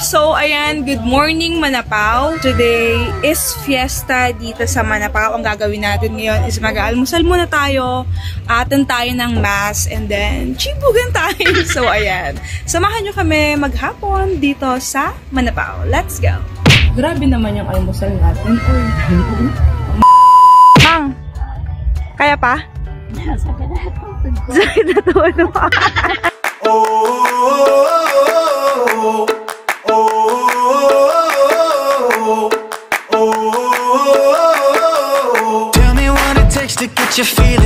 So, ayan, good morning Manapao. Today is fiesta dito sa Manapao. Ang gagawin natin ngayon is mag-almusal muna tayo, attend tayo ng mass, and then chibugan tayo. So, ayan, samahan nyo kami maghapon dito sa Manapao. Let's go! Grabe naman yung almusal natin. Mang, kaya pa? Sakit na to. Tell me what it takes to get you feeling